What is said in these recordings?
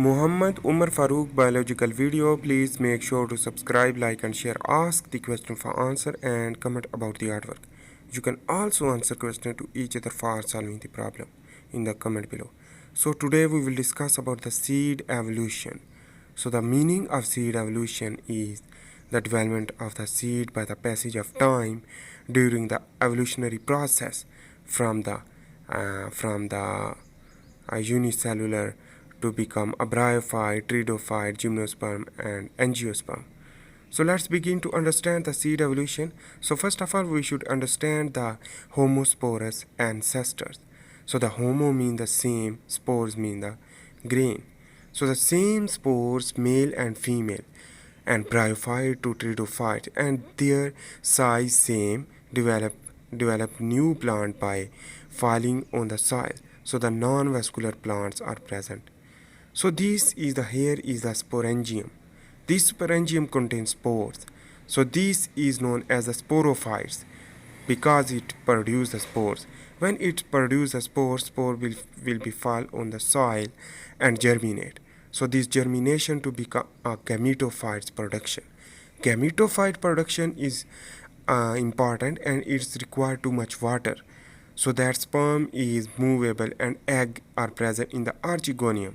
Muhammad Umar Farooq biological video. Please make sure to subscribe, like and share. Ask the question for answer and comment about the artwork. You can also answer question to each other for solving the problem in the comment below. So today we will discuss about the seed evolution. So the meaning of seed evolution is the development of the seed by the passage of time during the evolutionary process from the unicellular to become a bryophyte, pteridophyte, gymnosperm and angiosperm. So let's begin to understand the seed evolution. So first of all, we should understand the homosporous ancestors. So the homo mean the same, spores mean the grain. So the same spores, male and female, and bryophyte to pteridophyte, and their size same, develop new plant by falling on the soil. So the non-vascular plants are present. So here is the sporangium. This sporangium contains spores. So this is known as the sporophytes because it produces the spores. When it produces the spore will be fall on the soil and germinate. So this germination to become a gametophytes production. Gametophyte production is important and it's required too much water. So that sperm is movable and egg are present in the archegonium.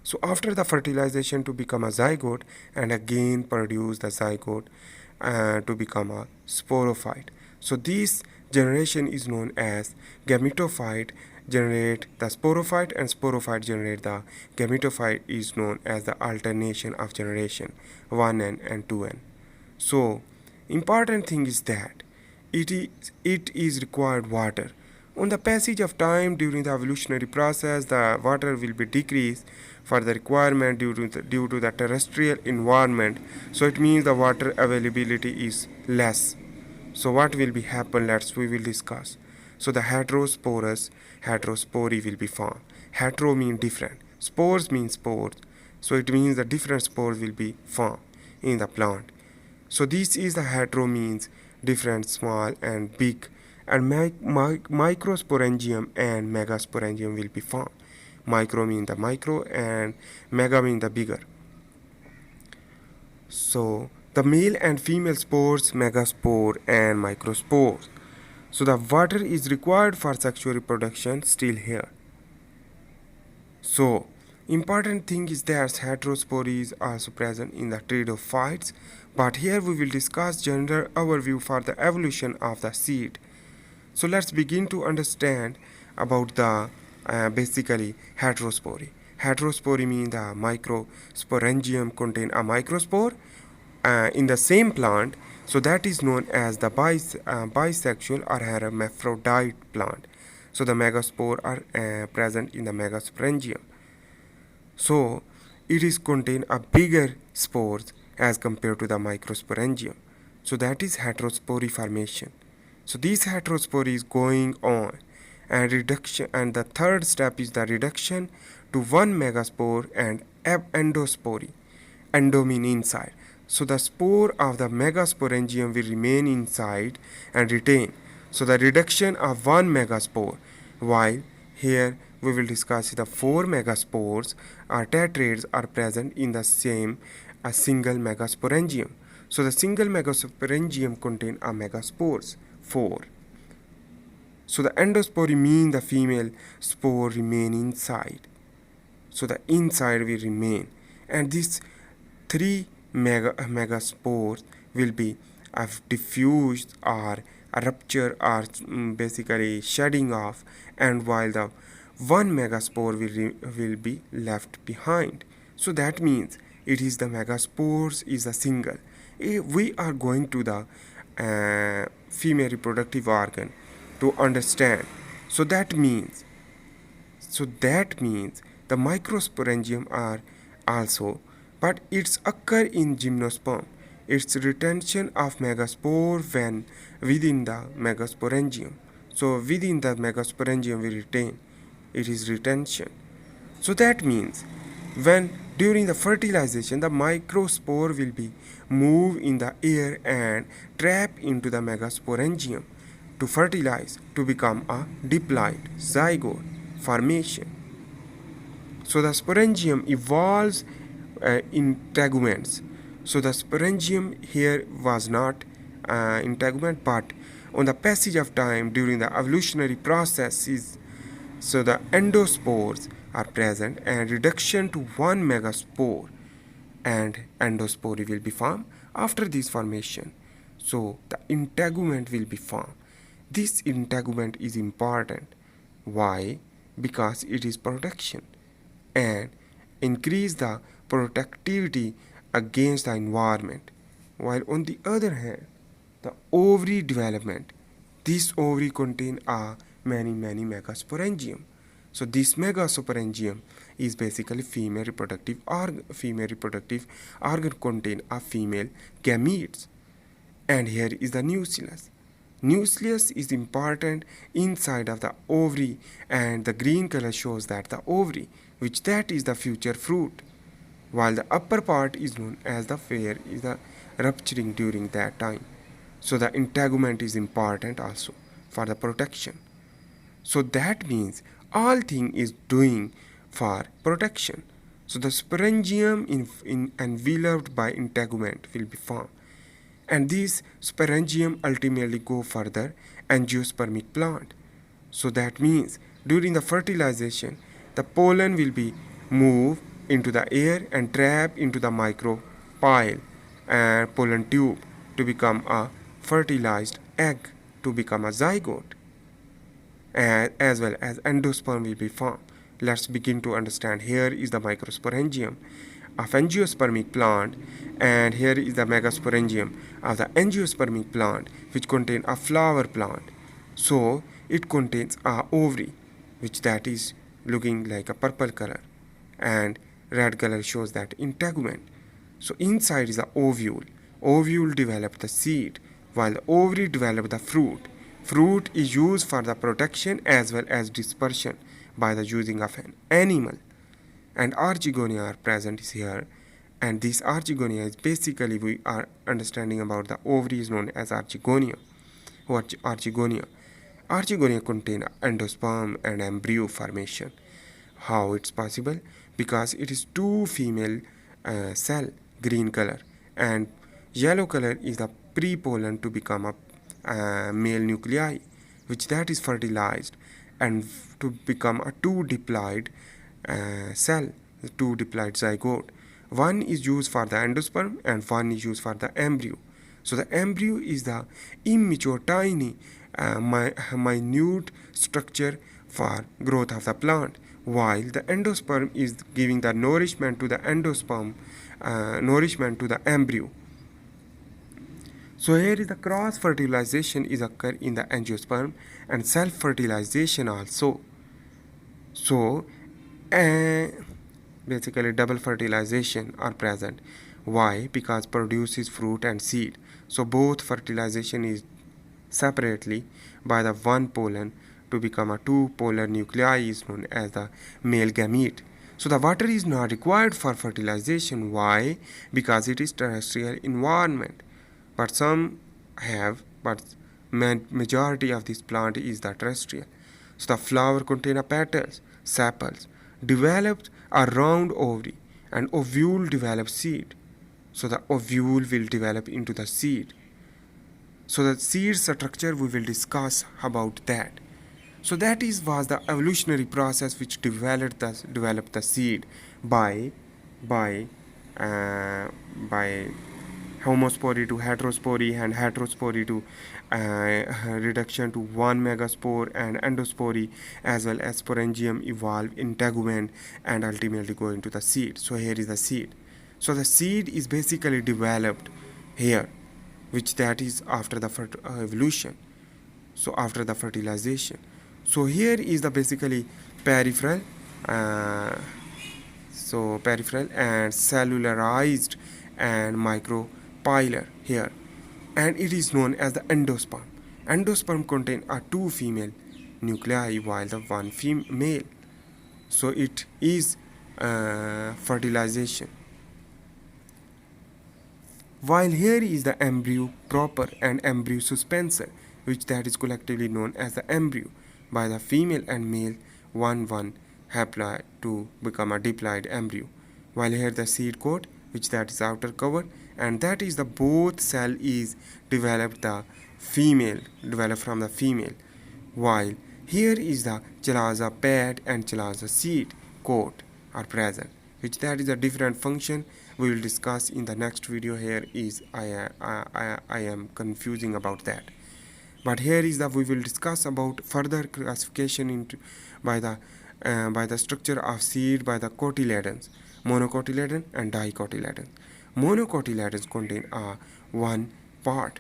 So after the fertilization to become a zygote and again produce the zygote to become a sporophyte. So this generation is known as gametophyte generate the sporophyte and sporophyte generate the gametophyte is known as the alternation of generation 1n and 2n. So important thing is that it is required water. On the passage of time during the evolutionary process, the water will be decreased for the requirement due to the terrestrial environment. So it means the water availability is less. So what will be happen? We will discuss. So the heterospory will be formed. Hetero means different. Spores mean spores. So it means the different spores will be formed in the plant. So this is the hetero means different, small and big. And microsporangium and megasporangium will be formed. Micro means the micro and mega means the bigger. So the male and female spores, megaspore and microspores. So the water is required for sexual reproduction still here. So important thing is that heterospory is also present in the pteridophytes, but here we will discuss general overview for the evolution of the seed. So let's begin to understand about the basically heterospory. Heterospory means the microsporangium contain a microspore in the same plant. So that is known as the bisexual or hermaphrodite plant. So the megaspore are present in the megasporangium. So it is contain a bigger spores as compared to the microsporangium. So that is heterospory formation. So this heterospory is going on and reduction, and the third step is the reduction to one megaspore and endospory. Endo mean inside. So the spore of the megasporangium will remain inside and retain. So the reduction of one megaspore, while here we will discuss the 4 megaspores or tetrads are present in the same a single megasporangium. So the single megasporangium contain a megaspores 4. So the endospory mean the female spore remain inside. So the inside will remain, and these 3 megaspores will be diffused or a rupture or basically shedding off, and while the 1 megaspore will be left behind. So that means it is the megaspores is a single. We are going to the female reproductive organ to understand. So that means the microsporangium are also, but it's occur in gymnosperm. It's retention of megaspore when within the megasporangium. So within the megasporangium we retain. It is retention. So that means when during the fertilization the microspore will be move in the air and trap into the megasporangium to fertilize to become a diploid zygote formation. So the sporangium evolves in teguments. So the sporangium here was not integument, but on the passage of time during the evolutionary processes, so the endospores are present and reduction to one megaspore and endospore will be formed. After this formation, so the integument will be formed. This integument is important. Why? Because it is protection and increase the protectivity against the environment. While on the other hand, the ovary development, this ovary contain many megasporangium. So this megasporangium is basically female reproductive organ contain a female gametes. And here is the nucleus. Nucleus is important inside of the ovary, and the green color shows that the ovary, which that is the future fruit, while the upper part is known as the fair is the rupturing during that time. So the integument is important also for the protection. So that means all thing is doing for protection. So the sporangium in enveloped by integument will be formed, and this sporangium ultimately go further angiospermic plant. So that means during the fertilization, the pollen will be moved into the air and trap into the micropyle and pollen tube to become a fertilized egg, to become a zygote, as well as endosperm will be formed. Let's begin to understand. Here is the microsporangium of angiospermic plant, and here is the megasporangium of the angiospermic plant, which contain a flower plant. So it contains a ovary, which that is looking like a purple color, and red color shows that integument. So inside is the ovule. Ovule develop the seed, while the ovary develop the fruit. Fruit is used for the protection as well as dispersion by the using of an animal. And archegonia are present here, and this archegonia is basically, we are understanding about the ovary is known as archegonia. Archegonia contain endosperm and embryo formation. How it's possible? Because it is two female cell, green color, and yellow color is the pre-pollen to become a male nuclei, which that is fertilized and to become a two diploid cell, two diploid zygote. One is used for the endosperm and one is used for the embryo. So the embryo is the immature, tiny, minute structure for growth of the plant, while the endosperm is giving the nourishment to the endosperm, nourishment to the embryo. So here is the cross fertilization is occur in the angiosperm and self fertilization also. So basically double fertilization are present. Why? Because produces fruit and seed. So both fertilization is separately by the one pollen to become a two polar nuclei is known as the male gamete. So the water is not required for fertilization. Why? Because it is terrestrial environment. But some have, but majority of this plant is the terrestrial. So the flower contain petals, sepals, developed a round ovary, and ovule develops seed. So the ovule will develop into the seed. So the seed structure we will discuss about that. So that was the evolutionary process which developed the seed by homospory to heterospory, and heterospory to reduction to one megaspore, and endospory as well as sporangium evolve integument and ultimately go into the seed. So here is the seed. So the seed is basically developed here, which that is after the evolution, so after the fertilization. So here is the basically peripheral peripheral and cellularized and micropylar here, and it is known as the endosperm. Endosperm contain two female nuclei while the one male. So it is fertilization. While here is the embryo proper and embryo suspensor, which that is collectively known as the embryo by the female and male one haploid to become a diploid embryo, while here the seed coat, which that is outer cover, and that is the both cell is developed from the female, while here is the chalaza pad and chalaza seed coat are present, which that is a different function we will discuss in the next video. Here is I am confusing about that, but here is the we will discuss about further classification into by the structure of seed by the cotyledons, monocotyledon and dicotyledon. Monocotyledons contain one part,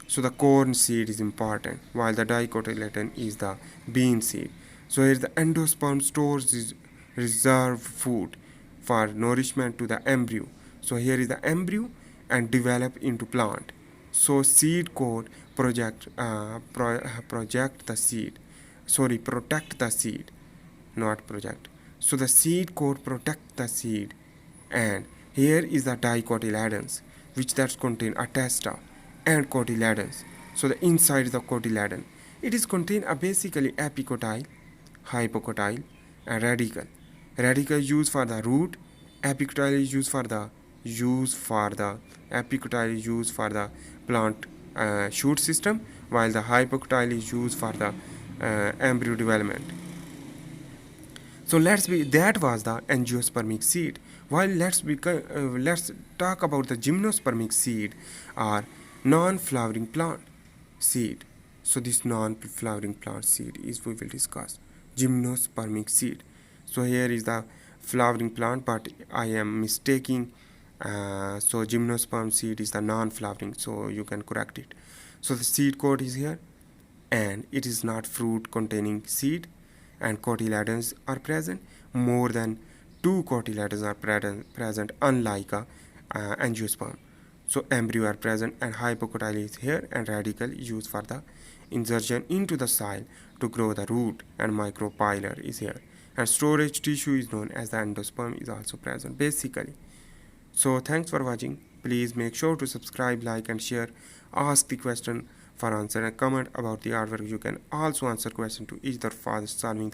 so the corn seed is important, while the dicotyledon is the bean seed. So here the endosperm stores is reserved food for nourishment to the embryo. So here is the embryo and develop into plant. So seed coat project the seed. Sorry, protect the seed, not project. So the seed coat protect the seed, and here is the dicotyledons, which that contain atesta and cotyledons. So the inside the cotyledon, it is contain a basically epicotyle, hypocotyle, and radicle. Radicle used for the root, epicotyle is used for the epicotyle is used for the plant shoot system, while the hypocotyle is used for the embryo development. So that was the angiospermic seed. While let's talk about the gymnospermic seed or non-flowering plant seed. So this non-flowering plant seed is we will discuss gymnospermic seed. So here is the flowering plant, but I am mistaking. So gymnosperm seed is the non-flowering, so you can correct it. So the seed coat is here, and it is not fruit containing seed, and cotyledons are present. More than 2 cotyledons are present, unlike a angiosperm. So embryo are present, and hypocotyle is here, and radicle used for the insertion into the soil to grow the root, and micropylar is here, and storage tissue is known as the endosperm is also present basically. So thanks for watching. Please make sure to subscribe, like and share. Ask the question for answer and comment about the artwork. You can also answer question to either for solving the